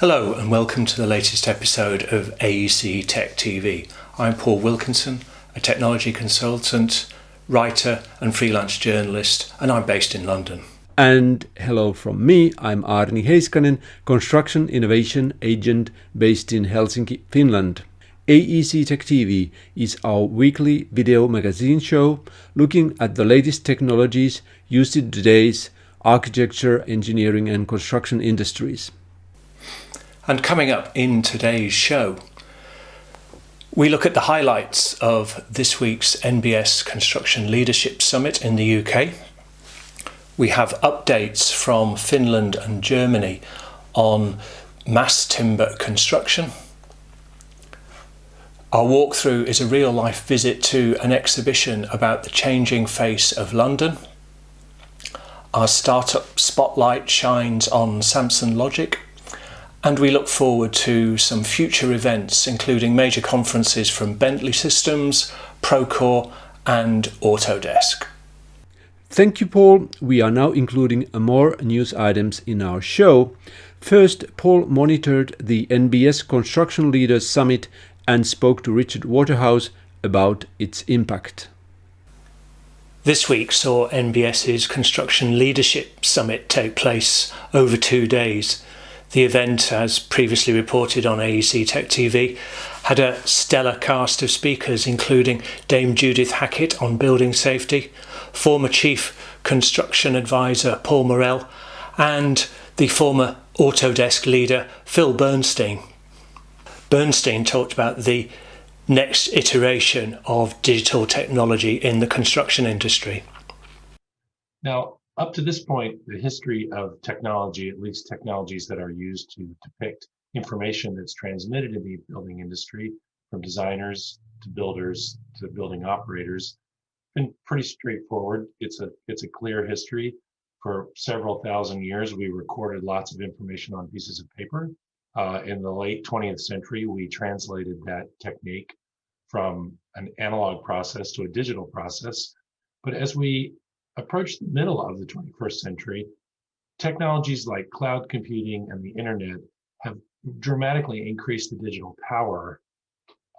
Hello and welcome to the latest episode of AEC TechTV. I'm Paul Wilkinson, a technology consultant, writer and freelance journalist, and I'm based in London. And hello from me, I'm Aarni Heiskanen, construction innovation agent based in Helsinki, Finland. AEC TechTV is our weekly video magazine show looking at the latest technologies used in today's architecture, engineering and construction industries. And coming up in today's show, we look at the highlights of this week's NBS Construction Leadership Summit in the UK. We have updates from Finland and Germany on mass timber construction. Our walkthrough is a real-life visit to an exhibition about the changing face of London. Our startup spotlight shines on Samson Logic. And we look forward to some future events, including major conferences from Bentley Systems, Procore and Autodesk. Thank you, Paul. We are now including more news items in our show. First, Paul monitored the NBS Construction Leaders Summit and spoke to Richard Waterhouse about its impact. This week saw NBS's Construction Leadership Summit take place over 2 days. The event, as previously reported on AEC TechTV, had a stellar cast of speakers, including Dame Judith Hackett on building safety, former Chief Construction Advisor Paul Morell, and the former Autodesk leader Phil Bernstein. Bernstein talked about the next iteration of digital technology in the construction industry. Now, up to this point, the history of technology, at least technologies that are used to depict information that's transmitted in the building industry from designers to builders to building operators, been pretty straightforward. It's a clear history. For several thousand years, we recorded lots of information on pieces of paper. In the late 20th century, we translated that technique from an analog process to a digital process. But as we approach the middle of the 21st century, technologies like cloud computing and the internet have dramatically increased the digital power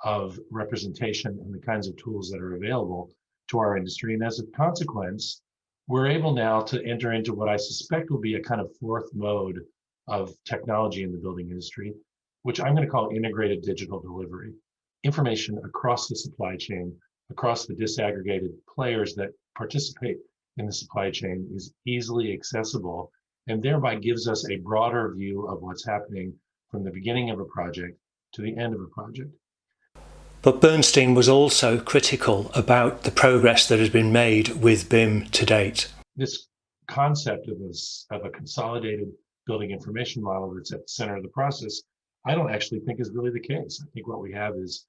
of representation and the kinds of tools that are available to our industry. And as a consequence, we're able now to enter into what I suspect will be a kind of fourth mode of technology in the building industry, which I'm going to call integrated digital delivery. Information across the supply chain, across the disaggregated players that participate in the supply chain is easily accessible and thereby gives us a broader view of what's happening from the beginning of a project to the end of a project. But Bernstein was also critical about the progress that has been made with BIM to date. This concept of a consolidated building information model that's at the center of the process, I don't actually think is really the case. I think what we have is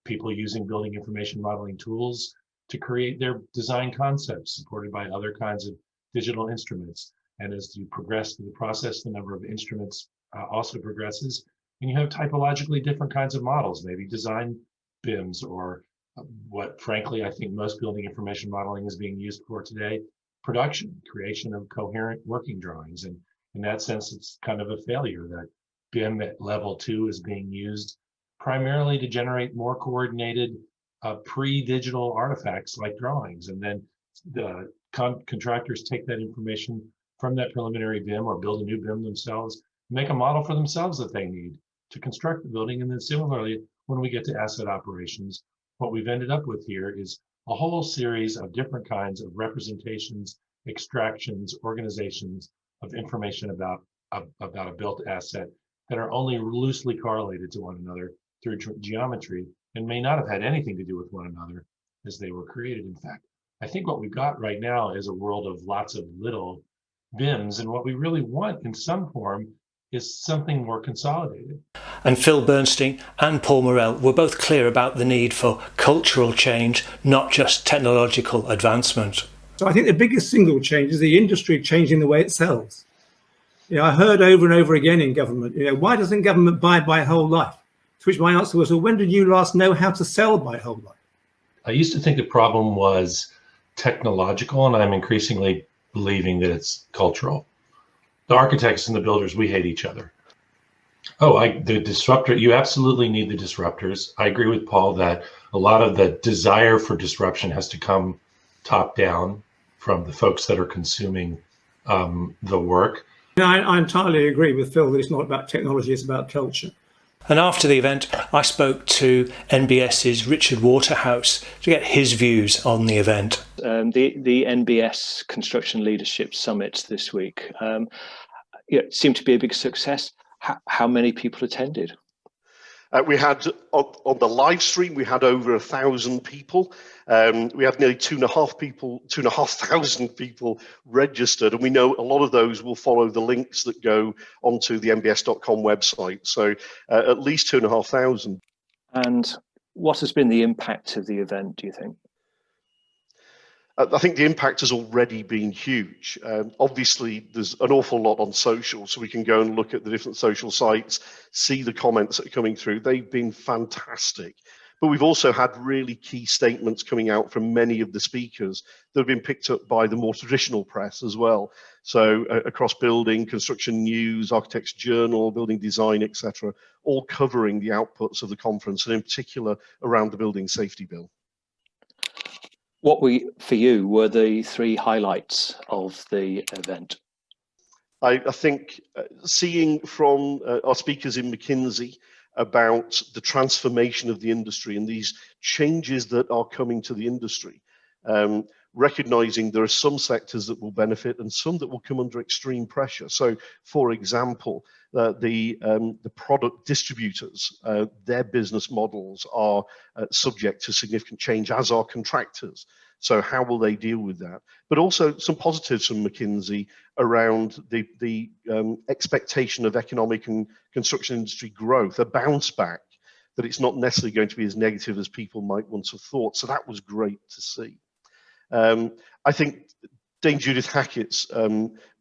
people using building information modeling tools to create their design concepts supported by other kinds of digital instruments. And as you progress through the process, the number of instruments also progresses. And you have typologically different kinds of models, maybe design BIMs or what frankly, I think most building information modeling is being used for today, production, creation of coherent working drawings. And in that sense, it's kind of a failure that BIM at level 2 is being used primarily to generate more coordinated pre-digital artifacts like drawings, and then the contractors take that information from that preliminary BIM or build a new BIM themselves, make a model for themselves that they need to construct the building. And then similarly, when we get to asset operations, what we've ended up with here is a whole series of different kinds of representations, extractions, organizations of information about a built asset that are only loosely correlated to one another through geometry and may not have had anything to do with one another as they were created. In fact, I think what we've got right now is a world of lots of little BIMs, and what we really want in some form is something more consolidated. And Phil Bernstein and Paul Morell were both clear about the need for cultural change, not just technological advancement. So I think the biggest single change is the industry changing the way it sells. I heard over and over again in government, why doesn't government buy whole life? To which my answer was, well, when did you last know how to sell by whole life? I used to think the problem was technological, and I'm increasingly believing that it's cultural. The architects and the builders, we hate each other. Oh, the disruptor, you absolutely need the disruptors. I agree with Paul that a lot of the desire for disruption has to come top down from the folks that are consuming the work. I entirely agree with Phil that it's not about technology, it's about culture. And after the event, I spoke to NBS's Richard Waterhouse to get his views on the event. The NBS Construction Leadership Summit this week it seemed to be a big success. How many people attended? We had on the live stream, we had over 1,000 people. We had nearly 2,500 people registered, and we know a lot of those will follow the links that go onto the nbs.com website. So at least 2,500. And what has been the impact of the event, do you think? I think the impact has already been huge. Obviously, there's an awful lot on social, so we can go and look at the different social sites, see the comments that are coming through. They've been fantastic. But we've also had really key statements coming out from many of the speakers that have been picked up by the more traditional press as well. So across building, construction news, architects journal, building design, etc., all covering the outputs of the conference, and in particular around the building safety bill. What for you were the three highlights of the event? I think seeing from our speakers in McKinsey about the transformation of the industry and these changes that are coming to the industry, recognizing there are some sectors that will benefit and some that will come under extreme pressure. So, for example, the product distributors, their business models are subject to significant change, as are contractors. So how will they deal with that? But also some positives from McKinsey around the expectation of economic and construction industry growth, a bounce back, that it's not necessarily going to be as negative as people might once have thought. So that was great to see. I think Dame Judith Hackett's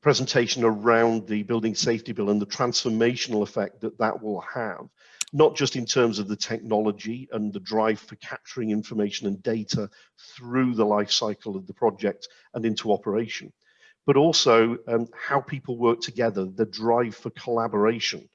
presentation around the building safety bill and the transformational effect that that will have, not just in terms of the technology and the drive for capturing information and data through the life cycle of the project and into operation, but also how people work together, the drive for collaboration.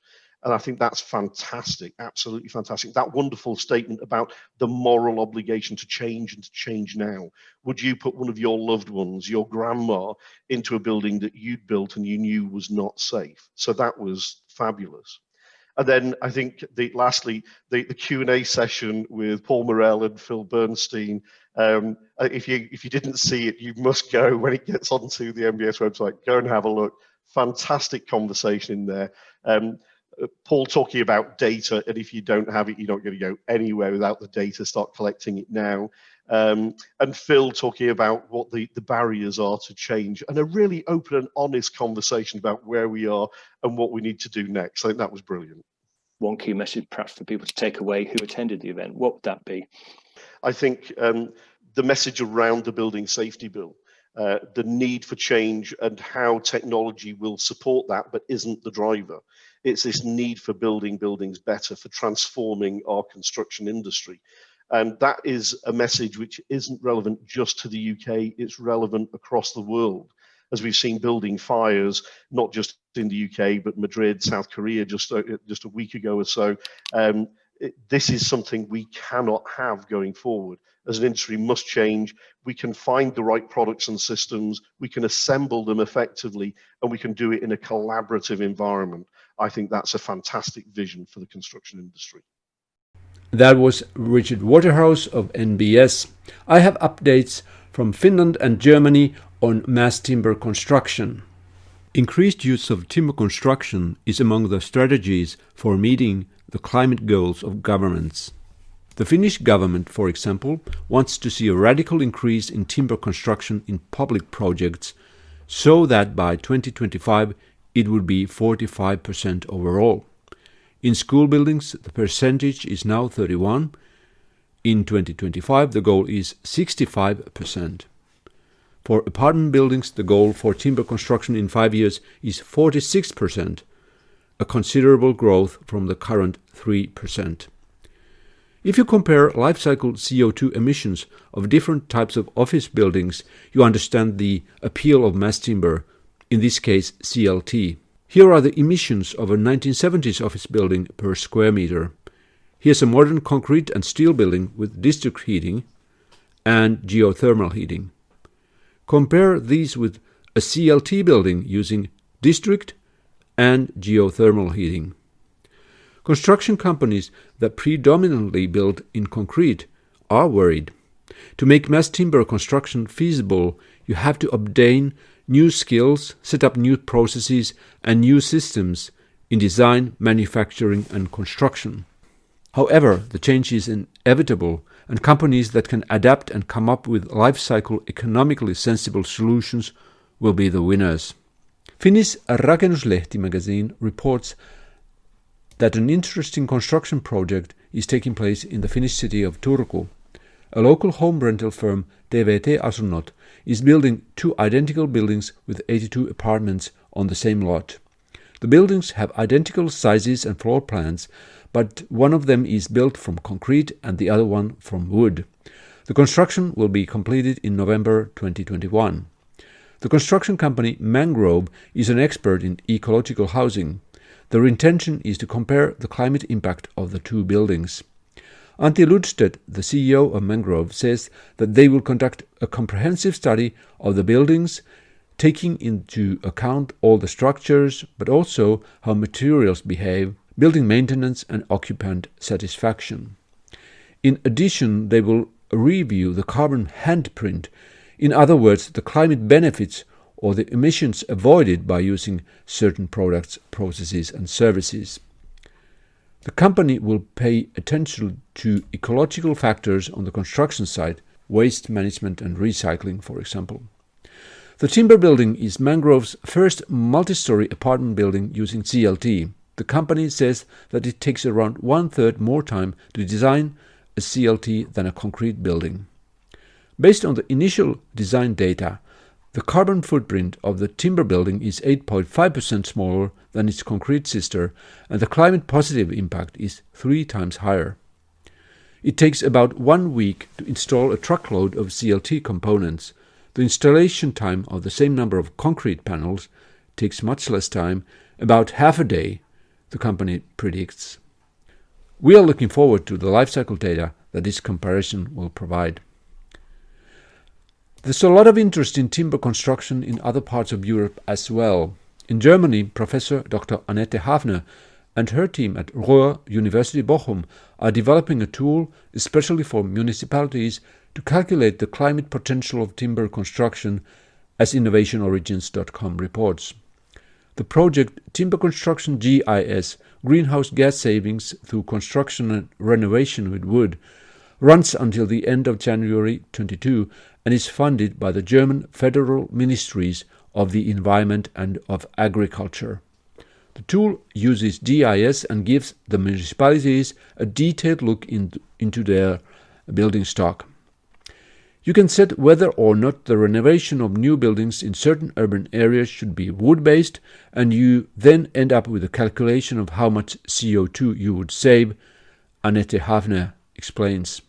And I think that's fantastic, absolutely fantastic. That wonderful statement about the moral obligation to change and to change now. Would you put one of your loved ones, your grandma, into a building that you'd built and you knew was not safe? So that was fabulous. And then I think lastly, the Q&A session with Paul Morell and Phil Bernstein. If you didn't see it, you must go when it gets onto the NBS website. Go and have a look. Fantastic conversation in there. Paul talking about data, and if you don't have it, you're not going to go anywhere without the data. Start collecting it now. And Phil talking about what the barriers are to change, and a really open and honest conversation about where we are and what we need to do next. I think that was brilliant. One key message perhaps for people to take away who attended the event, what would that be? I think the message around the building safety bill, the need for change and how technology will support that, but isn't the driver. It's this need for building buildings better, for transforming our construction industry. And that is a message which isn't relevant just to the UK, it's relevant across the world. As we've seen building fires, not just in the UK, but Madrid, South Korea, just a week ago or so. This is something we cannot have going forward. As an industry, must change. We can find the right products and systems, we can assemble them effectively, and we can do it in a collaborative environment. I think that's a fantastic vision for the construction industry. That was Richard Waterhouse of NBS. I have updates from Finland and Germany on mass timber construction. Increased use of timber construction is among the strategies for meeting the climate goals of governments. The Finnish government, for example, wants to see a radical increase in timber construction in public projects so that by 2025 it would be 45% overall. In school buildings, the percentage is now 31%. In 2025, the goal is 65%. For apartment buildings, the goal for timber construction in 5 years is 46%, a considerable growth from the current 3%. If you compare life cycle CO2 emissions of different types of office buildings, you understand the appeal of mass timber, in this case CLT. Here are the emissions of a 1970s office building per square meter. Here's a modern concrete and steel building with district heating and geothermal heating. Compare these with a CLT building using district and geothermal heating. Construction companies that predominantly build in concrete are worried. To make mass timber construction feasible, you have to obtain new skills, set up new processes and new systems in design, manufacturing and construction. However, the change is inevitable, and companies that can adapt and come up with life cycle economically sensible solutions will be the winners. Finnish Rakennuslehti magazine reports that an interesting construction project is taking place in the Finnish city of Turku. A local home rental firm, TVT Asunnot, is building 2 identical buildings with 82 apartments on the same lot. The buildings have identical sizes and floor plans, but one of them is built from concrete and the other one from wood. The construction will be completed in November 2021. The construction company Mangrove is an expert in ecological housing. Their intention is to compare the climate impact of the 2 buildings. Antti Ludstedt, the CEO of Mangrove, says that they will conduct a comprehensive study of the buildings, taking into account all the structures, but also how materials behave, building maintenance and occupant satisfaction. In addition, they will review the carbon handprint, in other words, the climate benefits or the emissions avoided by using certain products, processes and services. The company will pay attention to ecological factors on the construction site, waste management and recycling, for example. The timber building is Mangrove's first multi-story apartment building using CLT. The company says that it takes around 1/3 more time to design a CLT than a concrete building. Based on the initial design data, the carbon footprint of the timber building is 8.5% smaller than its concrete sister, and the climate positive impact is 3 times higher. It takes about 1 week to install a truckload of CLT components. The installation time of the same number of concrete panels takes much less time, about half a day, the company predicts. We are looking forward to the life cycle data that this comparison will provide. There's a lot of interest in timber construction in other parts of Europe as well. In Germany, Professor Dr. Annette Hafner and her team at Ruhr University Bochum are developing a tool especially for municipalities to calculate the climate potential of timber construction, as innovationorigins.com reports. The project Timber Construction GIS, Greenhouse Gas Savings Through Construction and Renovation with Wood, runs until the end of January 2022 and is funded by the German Federal Ministries of the Environment and of Agriculture. The tool uses GIS and gives the municipalities a detailed look into their building stock. You can set whether or not the renovation of new buildings in certain urban areas should be wood-based, and you then end up with a calculation of how much CO2 you would save, Annette Hafner explains.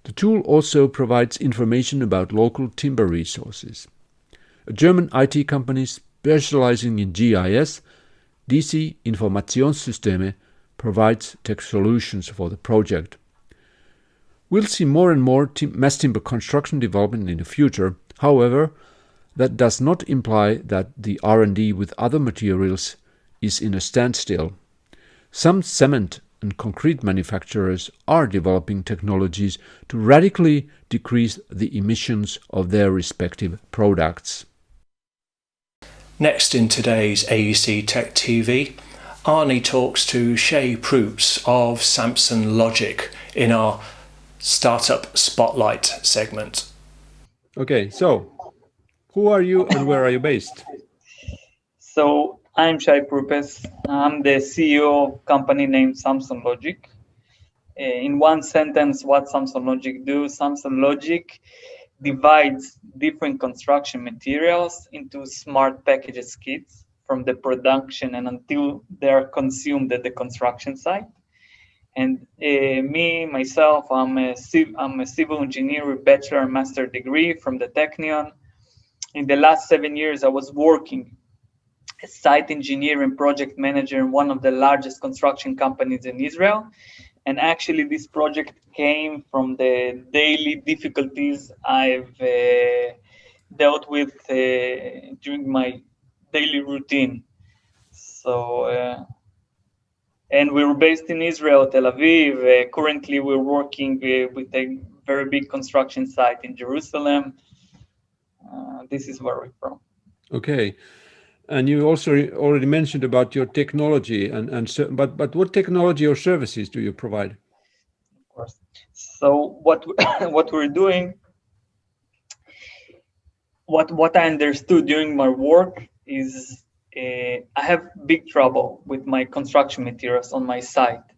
The tool also provides information about local timber resources. A German IT company specializing in GIS, DC Informationssysteme, provides tech solutions for the project. We'll see more and more mass timber construction development in the future. However, that does not imply that the R&D with other materials is in a standstill. Some cement and concrete manufacturers are developing technologies to radically decrease the emissions of their respective products. Next in today's AEC TechTV, Aarni talks to Shay Prupes of Samson Logic in our Startup Spotlight segment. Okay, so who are you and where are you based? So I'm Shay Prupes. I'm the CEO of a company named Samson Logic. In one sentence, what Samson Logic do? Samson Logic divides different construction materials into smart packages kits from the production and until they are consumed at the construction site. And myself, I'm a civil engineer with bachelor and master degree from the Technion. In the last 7 years, I was working a site engineer and project manager in one of the largest construction companies in Israel. And actually, this project came from the daily difficulties I've dealt with during my daily routine. So, and we were based in Israel, Tel Aviv. Currently, we're working with a very big construction site in Jerusalem. This is where we're from. Okay. And you also already mentioned about your technology, but what technology or services do you provide? Of course. So what we're doing, what I understood during my work is I have big trouble with my construction materials on my site.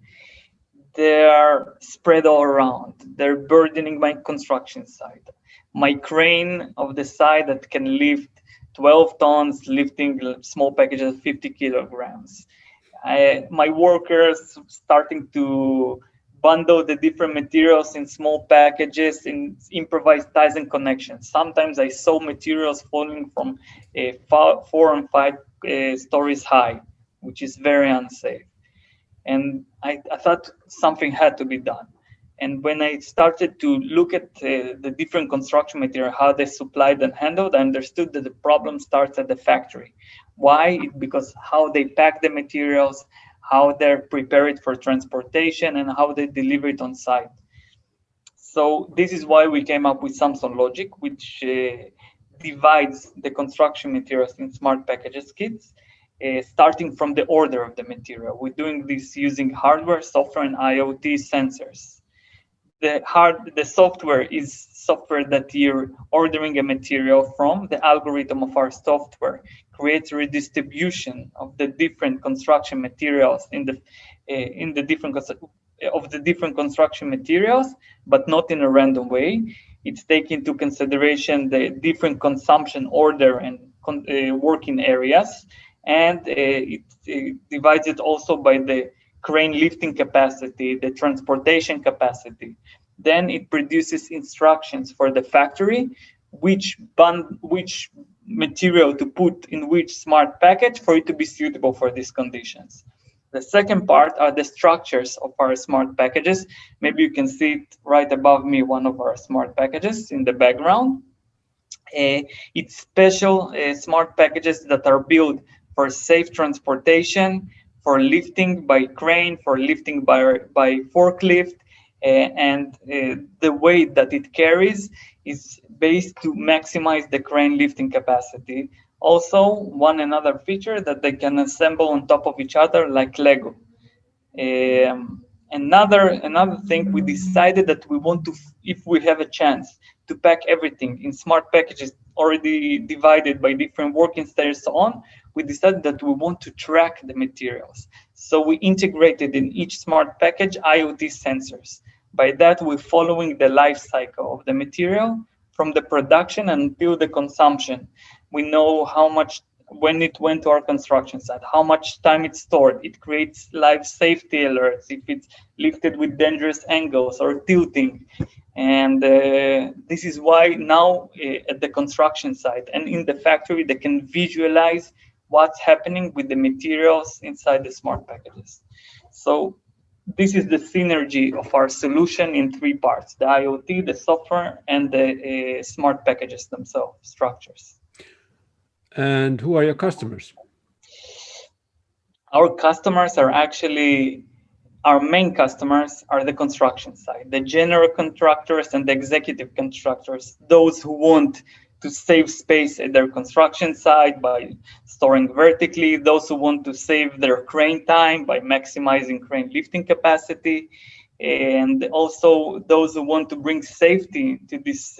They are spread all around. They're burdening my construction site. My crane of the site that can lift 12 tons, lifting small packages of 50 kilograms. My workers starting to bundle the different materials in small packages in improvised ties and connections. Sometimes I saw materials falling from 4 and 5 stories high, which is very unsafe. And I thought something had to be done. And when I started to look at the different construction material, how they're supplied and handled, I understood that the problem starts at the factory. Why? Because how they pack the materials, how they're prepared for transportation, and how they deliver it on site. So this is why we came up with Samson Logic, which divides the construction materials in smart packages kits, starting from the order of the material. We're doing this using hardware, software, and IoT sensors. The software is software that you're ordering a material from. The algorithm of our software creates redistribution of the different construction materials in the different construction materials, but not in a random way. It's taking into consideration the different consumption order and working areas, and it divides it also by the crane lifting capacity, the transportation capacity. Then it produces instructions for the factory, which material to put in which smart package for it to be suitable for these conditions. The second part are the structures of our smart packages. Maybe you can see it right above me, one of our smart packages in the background. It's special smart packages that are built for safe transportation, for lifting by crane, for lifting by forklift, and the weight that it carries is based to maximize the crane lifting capacity. Also, another feature that they can assemble on top of each other like Lego. Another thing, we decided that we want to, if we have a chance, to pack everything in smart packages already divided by different working stages, so on. We decided that we want to track the materials. So we integrated in each smart package IoT sensors. By that, we're following the life cycle of the material from the production until the consumption. We know how much, when it went to our construction site, how much time it's stored. It creates live safety alerts if it's lifted with dangerous angles or tilting. And this is why now at the construction site and in the factory, they can visualize what's happening with the materials inside the smart packages. So this is the synergy of our solution in 3 parts: the IoT, the software, and the smart packages themselves, structures. And who are your customers? Our customers are actually, our main customers are the construction side, the general contractors and the executive contractors, those who want to save space at their construction site by storing vertically, those who want to save their crane time by maximizing crane lifting capacity, and also those who want to bring safety to this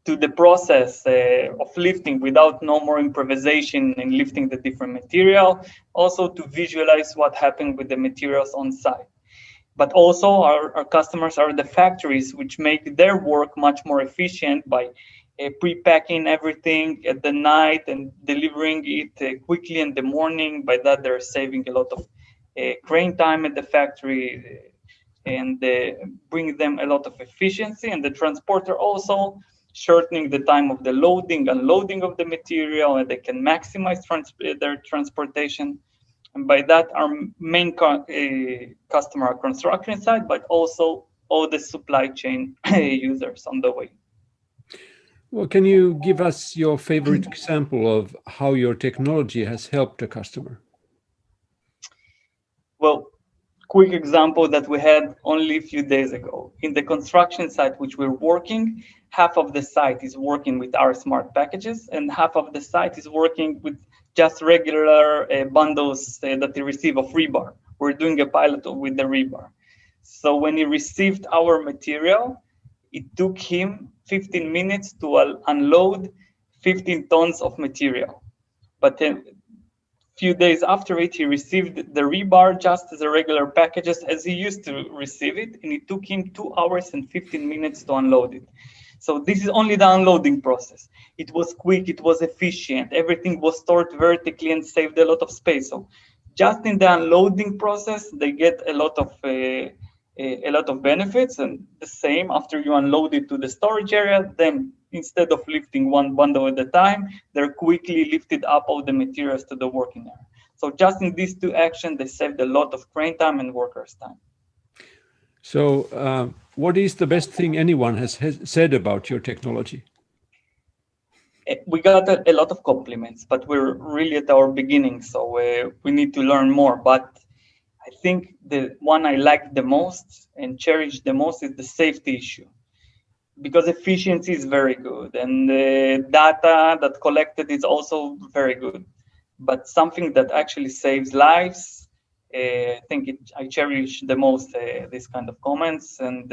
to the process of lifting without no more improvisation in lifting the different material, also to visualize what happened with the materials on site. But also our customers are the factories, which make their work much more efficient by pre-packing everything at the night and delivering it quickly in the morning. By that, they're saving a lot of crane time at the factory and bring them a lot of efficiency. And the transporter also, shortening the time of the loading, unloading of the material, and they can maximize their transportation. And by that, our main customer are construction side, but also all the supply chain users on the way. Well, can you give us your favorite example of how your technology has helped a customer? Well, quick example that we had only a few days ago. In the construction site which we're working, half of the site is working with our smart packages, and half of the site is working with just regular bundles that they receive of rebar. We're doing a pilot with the rebar. So when he received our material, it took him 15 minutes to unload 15 tons of material. But then few days after it, he received the rebar just as a regular packages as he used to receive it, and it took him 2 hours and 15 minutes to unload it. So this is only the unloading process. It was quick, it was efficient, everything was stored vertically and saved a lot of space. So just in the unloading process, they get a lot of benefits, and the same after you unload it to the storage area, then instead of lifting one bundle at a time, they're quickly lifted up all the materials to the working area. So just in these two actions, they saved a lot of crane time and workers' time. So what is the best thing anyone has said about your technology? We got a lot of compliments, but we're really at our beginning, so we need to learn more. But I think the one I like the most and cherish the most is the safety issue, because efficiency is very good and the data that collected is also very good. But something that actually saves lives, I think I cherish the most this kind of comments. And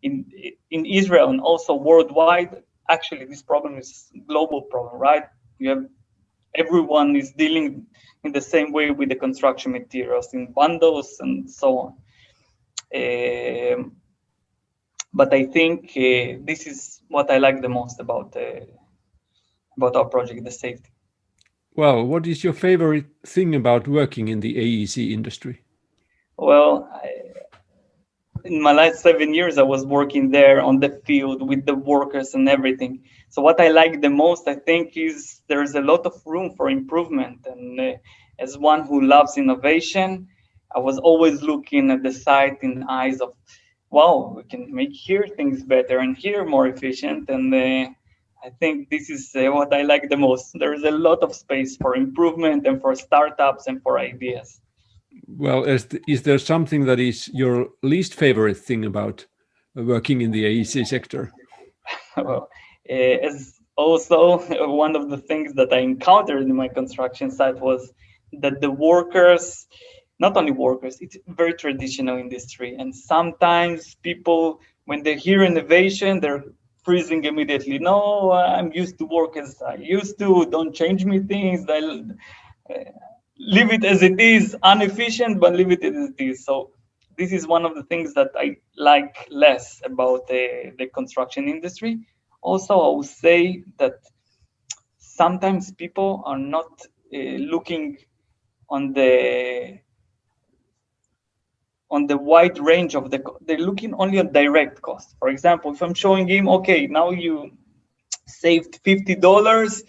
in Israel and also worldwide, actually this problem is a global problem, right? You have everyone is dealing in the same way with the construction materials in bundles and so on. But I think this is what I like the most about our project, the safety. Well, what is your favorite thing about working in the AEC industry? Well, in my last 7 years, I was working there on the field with the workers and everything. So what I like the most, I think, is there's a lot of room for improvement. And as one who loves innovation, I was always looking at the site in eyes of, wow, we can make here things better and here more efficient. And I think this is what I like the most. There's a lot of space for improvement and for startups and for ideas. Well, is there something that is your least favorite thing about working in the AEC sector? Well, as also one of the things that I encountered in my construction site was that the workers, not only workers, it's a very traditional industry. And sometimes people, when they hear innovation, they're freezing immediately. No, I'm used to work as I used to. Don't change me things. Leave it as it is, inefficient, but leave it as it is. So this is one of the things that I like less about the construction industry. Also, I would say that sometimes people are not looking on the wide range of they're looking only on direct cost. For example, if I'm showing him, okay, now you saved $50,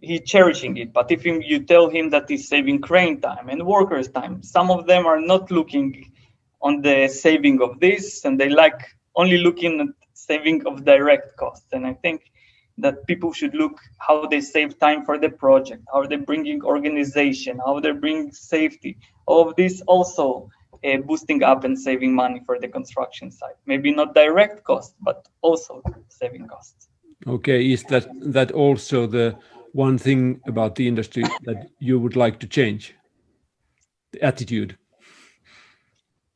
he's cherishing it. But if you tell him that he's saving crane time and workers' time, some of them are not looking on the saving of this, and they like only looking at saving of direct costs. And I think that people should look how they save time for the project, how they're bringing organization, how they're bringing safety. All of this also boosting up and saving money for the construction site. Maybe not direct costs, but also saving costs. Okay, is that also the one thing about the industry that you would like to change? The attitude.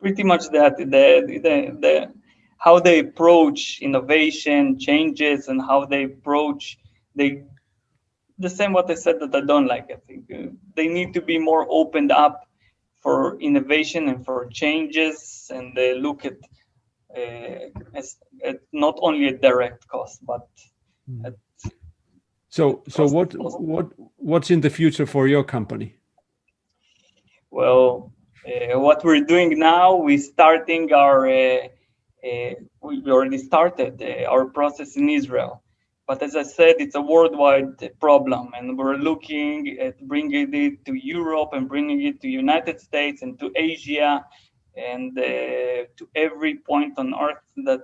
Pretty much that the how they approach innovation, changes, and how they approach the same what I said that I don't like. I think they need to be more opened up for innovation and for changes, and they look at not only at direct cost, but at so what's in the future for your company? Well, what we're doing now, we starting our we already started our process in Israel. But as I said, it's a worldwide problem, and we're looking at bringing it to Europe and bringing it to United States and to Asia and to every point on earth that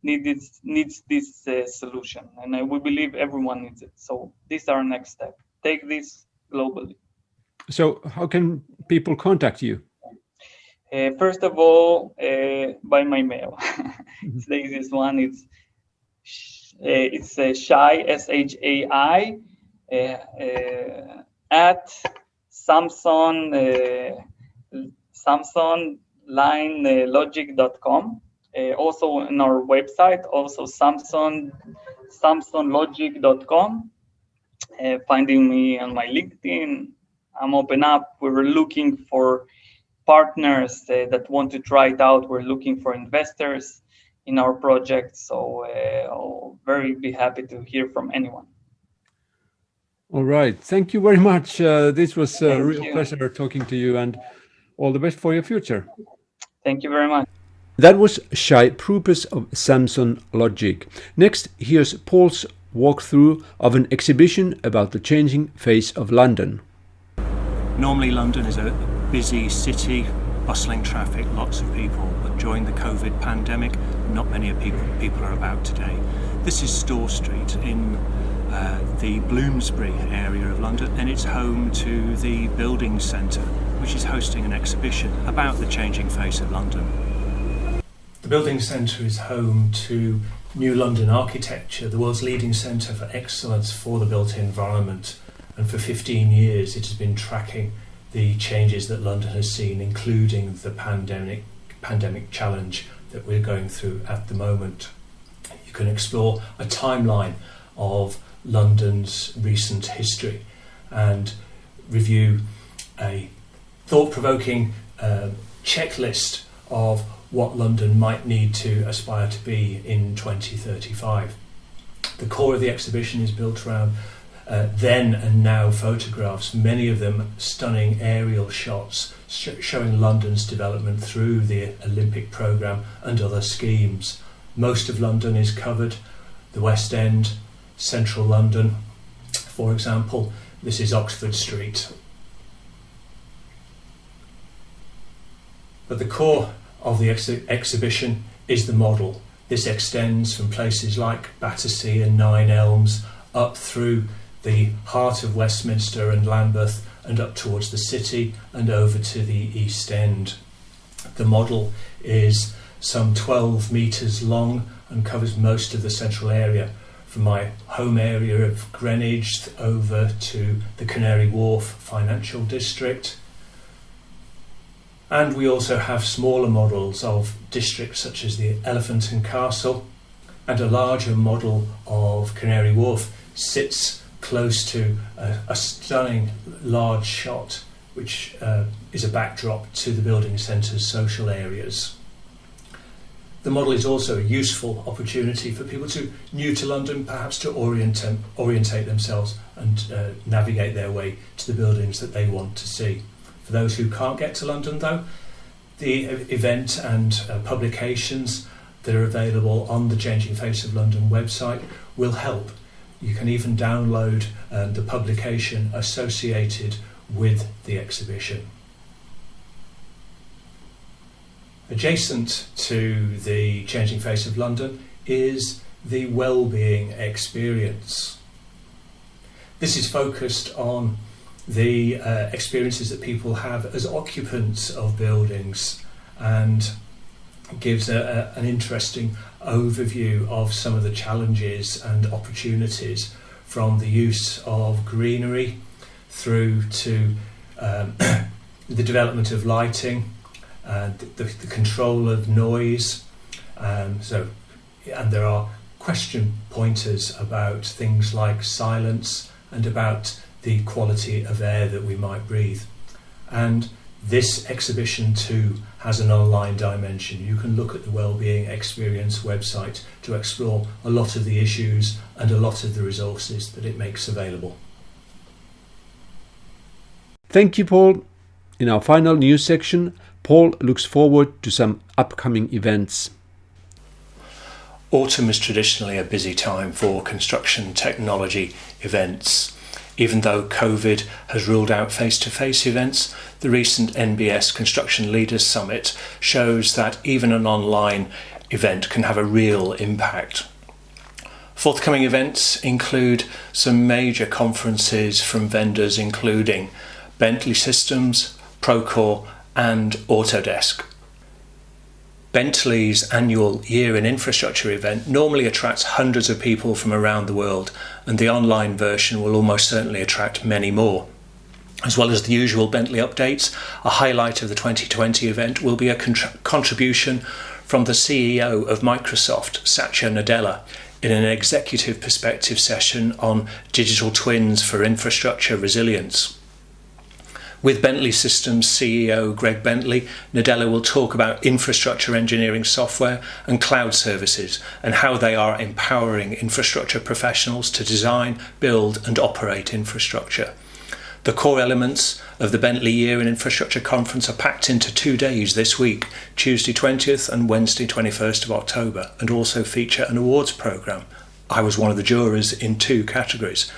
needs this solution. And we believe everyone needs it. So these are our next steps. Take this globally. So how can people contact you? First of all, by my mail. It's the easiest one. It's Shay, SHAI, at samsonlogic.com. Also on our website, also samsonlogic.com. Finding me on my LinkedIn. I'm open up. We were looking for partners that want to try it out. We're looking for investors in our project. So I'll be happy to hear from anyone. All right. Thank you very much. This was a real pleasure talking to you, and all the best for your future. Thank you very much. That was Shay Prupes of Samson Logic. Next, here's Paul's walkthrough of an exhibition about the changing face of London. Normally London is a busy city, bustling traffic, lots of people, but during the COVID pandemic, not many people are about today. This is Store Street in the Bloomsbury area of London, and it's home to the Building Centre, which is hosting an exhibition about the changing face of London. The Building Centre is home to New London Architecture, the world's leading centre for excellence for the built environment. And for 15 years it has been tracking the changes that London has seen, including the pandemic challenge that we're going through at the moment. You can explore a timeline of London's recent history and review a thought-provoking checklist of what London might need to aspire to be in 2035. The core of the exhibition is built around then and now photographs, many of them stunning aerial shots showing London's development through the Olympic programme and other schemes. Most of London is covered, the West End, central London, for example. This is Oxford Street. But the core of the exhibition is the model. This extends from places like Battersea and Nine Elms up through the heart of Westminster and Lambeth and up towards the city and over to the East End. The model is some 12 metres long and covers most of the central area, from my home area of Greenwich over to the Canary Wharf financial district. And we also have smaller models of districts such as the Elephant and Castle, and a larger model of Canary Wharf sits close to a stunning large shot which is a backdrop to the building centre's social areas. The model is also a useful opportunity for people new to London, perhaps to orientate themselves and navigate their way to the buildings that they want to see. For those who can't get to London, though, the event and publications that are available on the Changing Face of London website will help. You can even download the publication associated with the exhibition. Adjacent to the Changing Face of London is the Wellbeing Experience. This is focused on the experiences that people have as occupants of buildings and gives an interesting overview of some of the challenges and opportunities, from the use of greenery through to the development of lighting and the control of noise. And there are question pointers about things like silence and about the quality of air that we might breathe. And this exhibition too has an online dimension. You can look at the Wellbeing Experience website to explore a lot of the issues and a lot of the resources that it makes available. Thank you, Paul. In our final news section, Paul looks forward to some upcoming events. Autumn is traditionally a busy time for construction technology events. Even though COVID has ruled out face-to-face events, the recent NBS Construction Leaders Summit shows that even an online event can have a real impact. Forthcoming events include some major conferences from vendors including Bentley Systems, Procore and Autodesk. Bentley's annual Year in Infrastructure event normally attracts hundreds of people from around the world, and the online version will almost certainly attract many more. As well as the usual Bentley updates, a highlight of the 2020 event will be a contribution from the CEO of Microsoft, Satya Nadella, in an executive perspective session on digital twins for infrastructure resilience. With Bentley Systems CEO Greg Bentley, Nadella will talk about infrastructure engineering software and cloud services and how they are empowering infrastructure professionals to design, build and operate infrastructure. The core elements of the Bentley Year in Infrastructure Conference are packed into 2 days this week, Tuesday 20th and Wednesday 21st of October, and also feature an awards programme. I was one of the jurors in 2 categories,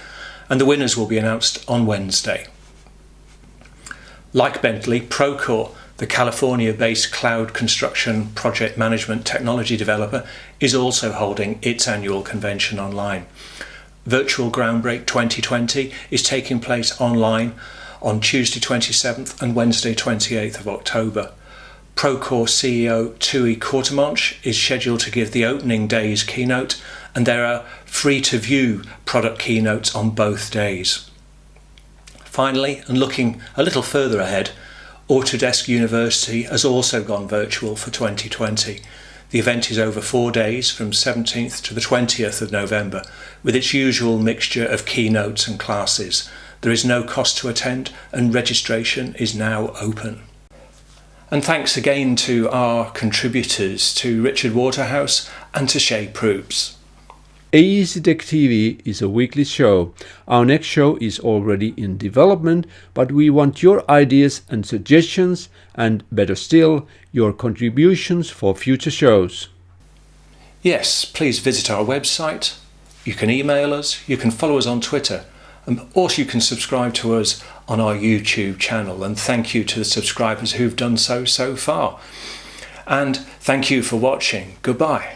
and the winners will be announced on Wednesday. Like Bentley, Procore, the California-based cloud construction project management technology developer, is also holding its annual convention online. Virtual Groundbreak 2020 is taking place online on Tuesday 27th and Wednesday 28th of October. Procore CEO Tui Courtemanche is scheduled to give the opening day's keynote, and there are free-to-view product keynotes on both days. Finally, and looking a little further ahead, Autodesk University has also gone virtual for 2020. The event is over 4 days from 17th to the 20th of November, with its usual mixture of keynotes and classes. There is no cost to attend and registration is now open. And thanks again to our contributors, to Richard Waterhouse and to Shay Prupes. AEC TechTV is a weekly show. Our next show is already in development, but we want your ideas and suggestions, and better still, your contributions for future shows. Yes, please visit our website. You can email us, you can follow us on Twitter, and also you can subscribe to us on our YouTube channel. And thank you to the subscribers who've done so far. And thank you for watching. Goodbye.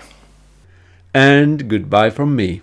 And goodbye from me.